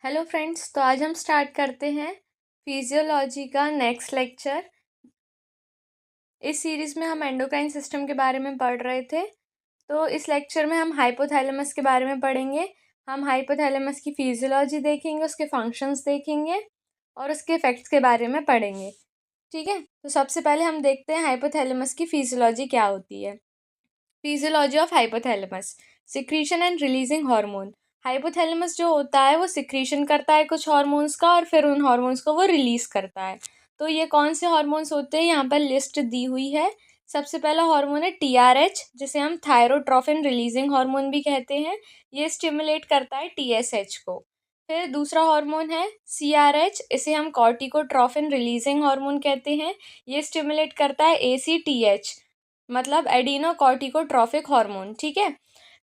Hello friends, तो आज हम स्टार्ट करते हैं फिजियोलॉजी का नेक्स्ट लेक्चर। इस सीरीज़ में हम एंडोक्राइन सिस्टम के बारे में पढ़ रहे थे। तो इस लेक्चर में हम हाइपोथैलेमस के बारे में पढ़ेंगे। हम हाइपोथैलेमस की फिजियोलॉजी देखेंगे, उसके फंक्शंस देखेंगे और उसके इफ़ेक्ट्स के बारे में पढ़ेंगे। ठीक है, तो सबसे पहले हम देखते हैं हाइपोथैलेमस की फिजियोलॉजी क्या होती है। Physiology of hypothalamus, secretion and releasing hormone. Hypothalamus जो होता है वो सिक्रीशन करता है कुछ हार्मोन्स का और फिर उन हार्मोन्स को वो रिलीज करता है। तो ये कौन से हार्मोन्स होते हैं, यहाँ पर लिस्ट दी हुई है। सबसे पहला हार्मोन है TRH, जिसे हम थायरोट्रोफिन रिलीजिंग हार्मोन भी कहते हैं। ये स्टिमुलेट करता है TSH को। फिर दूसरा हार्मोन है CRH, इसे हम कॉर्टिकोट्रोफिन रिलीजिंग हार्मोन कहते हैं। ये स्टिमुलेट करता है ACTH, मतलब एडिनो कॉर्टिकोट्रॉफिक हार्मोन। ठीक है,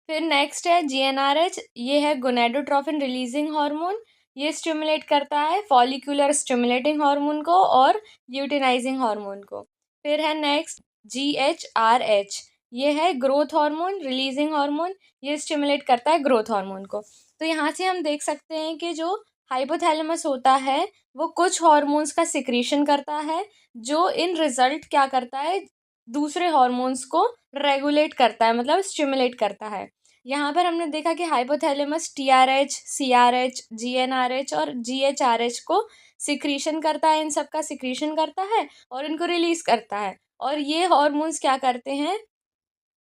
फिर नेक्स्ट है GnRH, ये है गोनेडोट्रोफिन रिलीजिंग हार्मोन। ये स्टिमुलेट करता है फॉलिकुलर स्टिमुलेटिंग हार्मोन को और ल्यूटिनाइजिंग हार्मोन को। फिर है नेक्स्ट GHRH, ये है ग्रोथ हार्मोन रिलीजिंग हार्मोन। ये स्टिमुलेट करता है ग्रोथ हार्मोन को। तो यहाँ से हम देख सकते हैं कि जो हाइपोथैलेमस होता है वो कुछ हार्मोन्स का सिक्रीशन करता है, जो इन रिजल्ट क्या करता है, दूसरे हार्मोन्स को रेगुलेट करता है, मतलब स्टिमुलेट करता है। यहाँ पर हमने देखा कि हाइपोथैलेमस TRH, CRH, GnRH और GHRH को सिक्रीशन करता है, इन सब का सिक्रीशन करता है और इनको रिलीज करता है। और ये हार्मोन्स क्या करते हैं,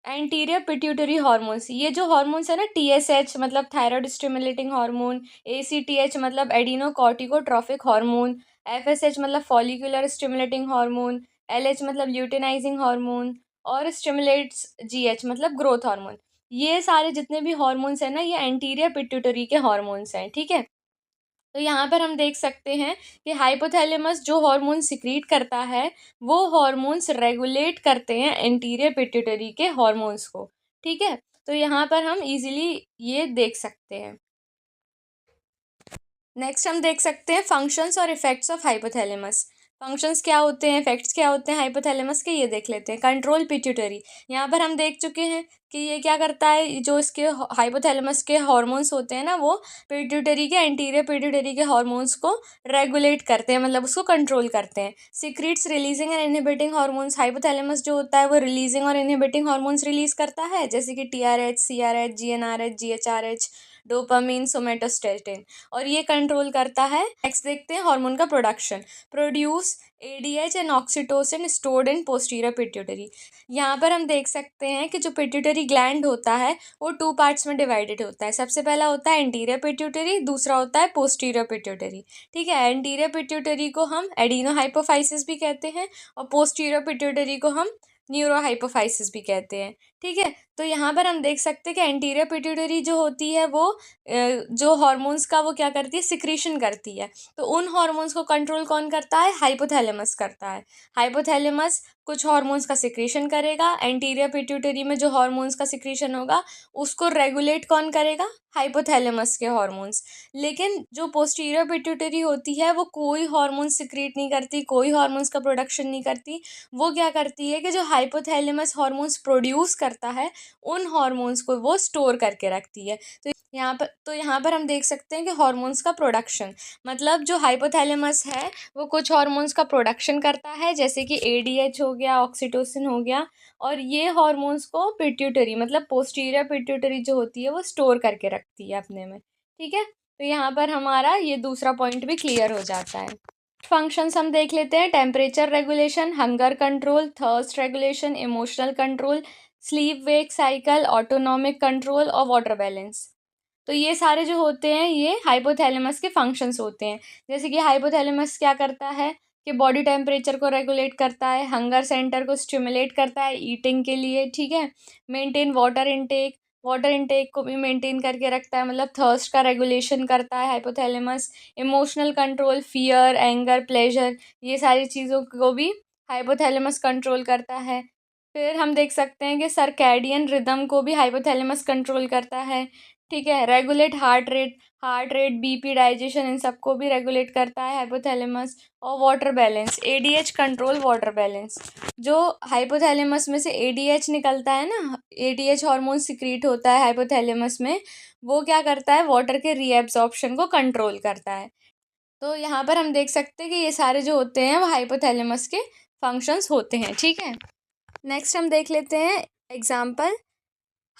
एंटीरियर पिट्यूटरी हार्मोन्स, ये जो हार्मोन्स है ना, TSH मतलब थायराइड स्टिमुलेटिंग हार्मोन, ACTH मतलब एडिनो कॉर्टिकोट्रॉफिक हार्मोन, FSH मतलब फॉलिकुलर स्टिमुलेटिंग हार्मोन, LH मतलब ल्यूटिनाइजिंग हार्मोन और स्टिमुलेट्स GH मतलब ग्रोथ हार्मोन। ये सारे जितने भी हार्मोन्स हैं ना, ये एंटीरियर पिट्यूटरी के हार्मोन्स हैं। ठीक है, तो यहाँ पर हम देख सकते हैं कि हाइपोथैलेमस जो हार्मोन सिक्रीट करता है वो हार्मोन्स रेगुलेट करते हैं एंटीरियर पिट्यूटरी के हार्मोन्स को। ठीक है, तो यहाँ पर हम इजीली ये देख सकते हैं। नेक्स्ट हम देख सकते हैं फंक्शंस और इफेक्ट्स ऑफ हाइपोथैलेमस। फंक्शंस क्या होते हैं, इफेक्ट्स क्या होते हैं हाइपोथैलेमस के, ये देख लेते हैं। कंट्रोल पिट्यूटरी, यहाँ पर हम देख चुके हैं कि ये क्या करता है, जो इसके हाइपोथैलेमस के हार्मोन्स होते हैं ना, वो पिट्यूटरी के एंटीरियर पिट्यूटरी के हार्मोन्स को रेगुलेट करते हैं, मतलब उसको कंट्रोल करते हैं। Secrets releasing and inhibiting hormones, hypothalamus जो होता है वो रिलीजिंग और इनहिबिटिंग हार्मोन्स रिलीज करता है, जैसे कि TRH, CRH, GnRH, GHRH, dopamine, somatostatin, और ये कंट्रोल करता है। नेक्स्ट देखते हैं हार्मोन का production. Produce ADH and oxytocin stored in posterior pituitary. यहाँ पर हम देख सकते हैं कि जो पिट्यूटरी ग्लैंड होता है वो 2 पार्ट्स में डिवाइडेड होता है। सबसे पहला होता है एंटीरियर पिट्यूटरी, दूसरा होता है पोस्टीरियर पिट्यूटरी। ठीक है, एंटीरियर पिट्यूटरी को हम एडिनो हाइपोफाइसिस भी कहते हैं और पोस्टीरियर पिट्यूटरी को हम न्यूरो हाइपोफाइसिस भी कहते हैं। ठीक है, तो यहाँ पर हम देख सकते हैं कि एंटीरियर पिट्यूटरी जो होती है वो जो हार्मोन्स का वो क्या करती है, सिक्रीशन करती है। तो उन हार्मोन्स को कंट्रोल कौन करता है, हाइपोथैलेमस करता है। हाइपोथैलेमस कुछ हार्मोन्स का सिक्रीशन करेगा, एंटीरियर पिट्यूटरी में जो हार्मोन्स का सिक्रीशन होगा उसको रेगुलेट कौन करेगा, हाइपोथैलेमस के हार्मोन्स। लेकिन जो पोस्टीरियर पिट्यूटरी होती है वो कोई हार्मोन सिक्रीट नहीं करती, कोई हार्मोन्स का प्रोडक्शन नहीं करती। वो क्या करती है कि जो हाइपोथैलेमस हार्मोन्स प्रोड्यूस करता है उन हार्मोन्स को वो स्टोर करके रखती है। तो यहाँ पर हम देख सकते हैं कि हार्मोन्स का प्रोडक्शन, मतलब जो हाइपोथैलेमस है वो कुछ हार्मोन्स का प्रोडक्शन करता है, जैसे कि ADH हो गया, ऑक्सीटोसिन हो गया, और ये हार्मोन्स को पिट्यूटरी मतलब पोस्टीरियर पिट्यूटरी जो होती है वो स्टोर करके रखती है अपने में। ठीक है, तो यहाँ पर हमारा ये दूसरा पॉइंट भी क्लियर हो जाता है। फंक्शंस हम देख लेते हैं। Temperature regulation, hunger control, thirst regulation, emotional control, sleep wake cycle, autonomic control और वाटर बैलेंस। तो ये सारे जो होते हैं ये हाइपोथैलेमस के फंक्शंस होते हैं। जैसे कि हाइपोथैलेमस क्या करता है कि बॉडी टेम्परेचर को रेगुलेट करता है, हंगर सेंटर को स्टिमुलेट करता है ईटिंग के लिए। ठीक है, maintain water intake, water intake को भी मेंटेन करके रखता है, मतलब थर्स्ट का रेगुलेशन करता है hypothalamus. Emotional control, fear, anger, pleasure, ये सारी चीज़ों को भी हाइपोथैलेमस कंट्रोल करता है। फिर हम देख सकते हैं कि सर्कैडियन रिदम को भी हाइपोथैलेमस कंट्रोल करता है। ठीक है, regulate heart rate, heart rate, BP, digestion, इन सबको भी रेगुलेट करता है हाइपोथैलेमस। और water balance, ADH control water balance. जो हाइपोथैलेमस में से एडीएच निकलता है ना, एडीएच हार्मोन सिक्रीट होता है हाइपोथैलेमस में, वो क्या करता है, वाटर के रीएब्जॉर्प्शन को कंट्रोल करता है। तो यहाँ पर हम देख सकते हैं कि ये सारे जो होते हैं वो हाइपोथैलेमस के फंक्शंस होते हैं, ठीक है। नेक्स्ट हम देख लेते हैं example,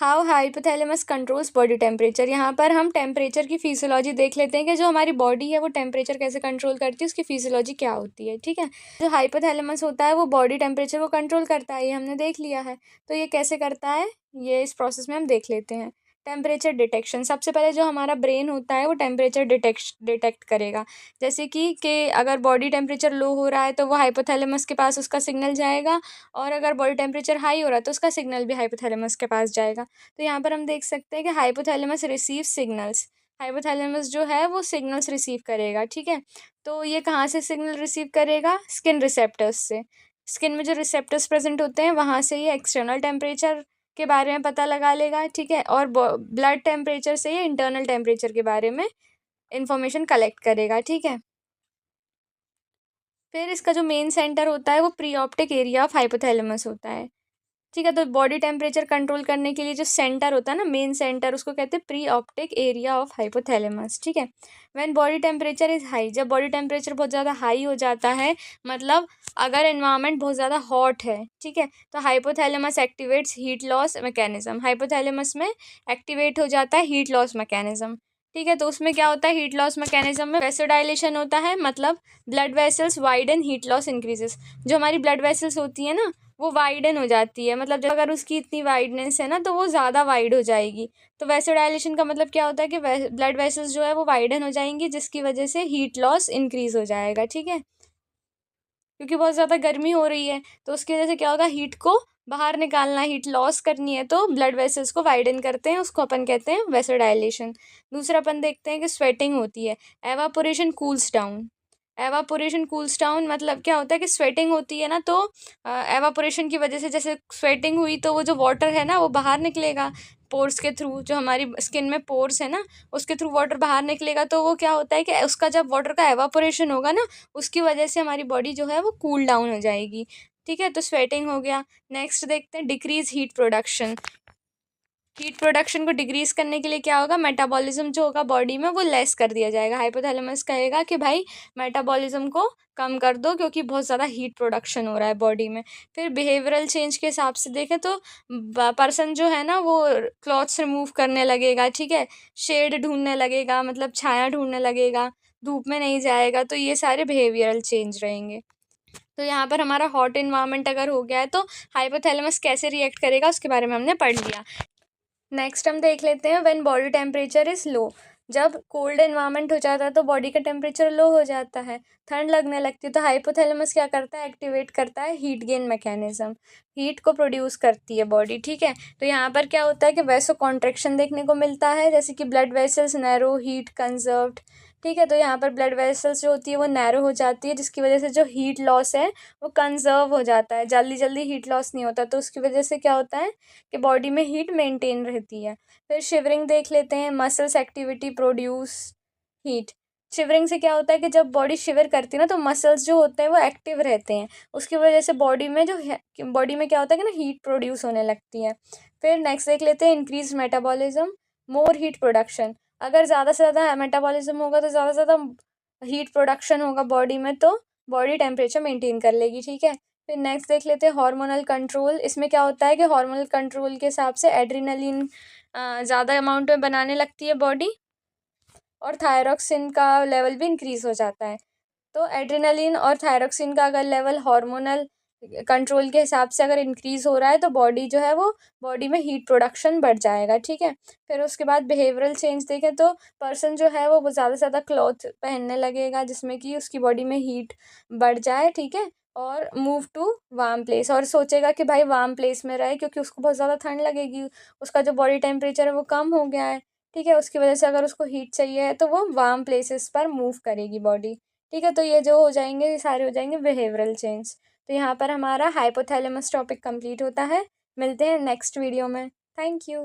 how hypothalamus controls body temperature. यहाँ पर हम टेम्परेचर की फिजियोलॉजी देख लेते हैं कि जो हमारी बॉडी है वो टेम्परेचर कैसे कंट्रोल करती है, उसकी फिजियोलॉजी क्या होती है, ठीक है। जो हाइपोथैलेमस होता है वो बॉडी टेम्परेचर को कंट्रोल करता है, ये हमने देख लिया है। तो ये कैसे करता है, ये इस प्रोसेस में हम देख लेते हैं। टेम्परेचर डिटेक्शन, सबसे पहले जो हमारा ब्रेन होता है वो टेम्परेचर डिटेक्ट करेगा। जैसे कि अगर बॉडी टेम्परेचर लो हो रहा है तो वो हाइपोथैलेमस के पास उसका सिग्नल जाएगा, और अगर बॉडी टेम्परेचर हाई हो रहा है तो उसका सिग्नल भी हाइपोथैलेमस के पास जाएगा। तो यहाँ पर हम देख सकते हैं कि हाइपोथैलेमस रिसीव सिग्नल्स, हाइपोथैलेमस जो है वो सिग्नल्स रिसीव करेगा, ठीक है। तो ये कहाँ से सिग्नल रिसीव करेगा, स्किन रिसेप्टर्स से। स्किन में जो रिसेप्टर्स प्रेजेंट होते हैं वहाँ से ये एक्सटर्नल टेम्परेचर के बारे में पता लगा लेगा, ठीक है। और ब्लड टेम्परेचर से ये इंटरनल टेम्परेचर के बारे में इंफॉर्मेशन कलेक्ट करेगा, ठीक है। फिर इसका जो मेन सेंटर होता है वो pre optic area of hypothalamus होता है, ठीक है। तो बॉडी टेम्परेचर कंट्रोल करने के लिए जो सेंटर होता है ना, मेन सेंटर, उसको कहते हैं pre optic area of hypothalamus, ठीक है। When body temperature is high, जब बॉडी टेम्परेचर बहुत ज़्यादा हाई हो जाता है, मतलब अगर एनवायरनमेंट बहुत ज़्यादा हॉट है, ठीक है, तो hypothalamus activates heat loss mechanism, hypothalamus में एक्टिवेट हो जाता है हीट लॉस मैकेनिज्म, ठीक है। तो उसमें क्या होता है, हीट लॉस मैकेनिज्म में वैसोडाइलेशन होता है, मतलब blood vessels widen, heat loss increases. जो हमारी ब्लड वेसल्स होती है ना वो वाइडन हो जाती है, मतलब जब अगर उसकी इतनी वाइडनेस है ना तो वो ज़्यादा वाइड हो जाएगी। तो वैसोडाइलेशन का मतलब क्या होता है कि ब्लड वेसल्स जो है वो वाइडन हो जाएंगी, जिसकी वजह से हीट लॉस इंक्रीज हो जाएगा, ठीक है। क्योंकि बहुत ज़्यादा गर्मी हो रही है तो उसकी वजह से क्या होगा, हीट को बाहर निकालना, हीट लॉस करनी है, तो ब्लड वेसल्स को वाइडन करते हैं, उसको अपन कहते हैं वैसोडाइलेशन। दूसरा अपन देखते हैं कि स्वेटिंग होती है, evaporation cools down. Evaporation cools down मतलब क्या होता है कि स्वेटिंग होती है ना, तो एवापोरेशन की वजह से जैसे स्वेटिंग हुई तो वो जो वाटर है ना वो बाहर निकलेगा पोर्स के थ्रू, जो हमारी स्किन में पोर्स है ना उसके थ्रू वाटर बाहर निकलेगा, तो वो क्या होता है कि उसका जब वाटर का एवापोरेशन होगा ना उसकी वजह से हमारी बॉडी जो है वो कूल डाउन हो जाएगी, ठीक है। तो स्वेटिंग हो गया। नेक्स्ट देखते हैं decrease heat production. Heat production को डिक्रीज करने के लिए क्या होगा, मेटाबॉलिज्म जो होगा बॉडी में वो लेस कर दिया जाएगा। हाइपोथैलेमस कहेगा कि भाई मेटाबॉलिज्म को कम कर दो क्योंकि बहुत ज़्यादा हीट प्रोडक्शन हो रहा है बॉडी में। फिर बिहेवियरल चेंज के हिसाब से देखें तो पर्सन जो है ना वो क्लॉथ्स रिमूव करने लगेगा, ठीक है, शेड ढूंढने लगेगा, मतलब छाया ढूंढने लगेगा, धूप में नहीं जाएगा, तो ये सारे बिहेवियरल चेंज रहेंगे। तो यहाँ पर हमारा हॉट इन्वायरमेंट अगर हो गया है तो हाइपोथैलेमस कैसे रिएक्ट करेगा उसके बारे में हमने पढ़ लिया। नेक्स्ट हम देख लेते हैं when body temperature is low. जब कोल्ड एनवायरनमेंट हो जाता है तो बॉडी का टेम्परेचर लो हो जाता है, ठंड लगने लगती है, तो हाइपोथैलेमस क्या करता है, एक्टिवेट करता है हीट गेन मैकेनिज्म, हीट को प्रोड्यूस करती है बॉडी, ठीक है। तो यहाँ पर क्या होता है कि वैसो कॉन्ट्रैक्शन देखने को मिलता है, जैसे कि blood vessels narrow, heat conserved, ठीक है। तो यहाँ पर ब्लड वेसल्स जो होती है वो नैरो हो जाती है, जिसकी वजह से जो हीट लॉस है वो कंजर्व हो जाता है, जल्दी जल्दी हीट लॉस नहीं होता, तो उसकी वजह से क्या होता है कि बॉडी में हीट मेंटेन रहती है। फिर शिवरिंग देख लेते हैं, muscles activity produce heat. Shivering से क्या होता है कि जब बॉडी शिवर करती है ना तो मसल्स जो होते हैं वो एक्टिव रहते हैं, उसकी वजह से बॉडी में बॉडी में क्या होता है कि ना हीट प्रोड्यूस होने लगती है। फिर नेक्स्ट देख लेते हैं increase metabolism, more heat production. अगर ज़्यादा से ज़्यादा मेटाबॉलिज्म होगा तो ज़्यादा से ज़्यादा हीट प्रोडक्शन होगा बॉडी में, तो बॉडी टेम्परेचर मेंटेन कर लेगी, ठीक है। फिर नेक्स्ट देख लेते हैं हार्मोनल कंट्रोल। इसमें क्या होता है कि हार्मोनल कंट्रोल के हिसाब से एड्रेनलिन ज़्यादा अमाउंट में बनाने लगती है बॉडी, और थायरॉक्सिन का लेवल भी इंक्रीज़ हो जाता है। तो एड्रेनलिन और थायरॉक्सिन का अगर लेवल हार्मोनल कंट्रोल के हिसाब से अगर इंक्रीज़ हो रहा है तो बॉडी जो है वो बॉडी में हीट प्रोडक्शन बढ़ जाएगा, ठीक है। फिर उसके बाद बिहेवियरल चेंज देखें तो पर्सन जो है वो ज़्यादा से ज़्यादा क्लॉथ पहनने लगेगा जिसमें कि उसकी बॉडी में हीट बढ़ जाए, ठीक है, और मूव टू वार्म प्लेस, और सोचेगा कि भाई वार्म प्लेस में रहे क्योंकि उसको बहुत ज़्यादा ठंड लगेगी, उसका जो बॉडी टेम्परेचर है वो कम हो गया है, ठीक है। उसकी वजह से अगर उसको हीट चाहिए है तो वो वार्म प्लेसेस पर मूव करेगी बॉडी, ठीक है। तो ये जो हो जाएंगे ये सारे हो जाएंगे बिहेवियरल चेंज। तो यहाँ पर हमारा हाइपोथैलेमस टॉपिक कंप्लीट होता है। मिलते हैं नेक्स्ट वीडियो में। Thank you.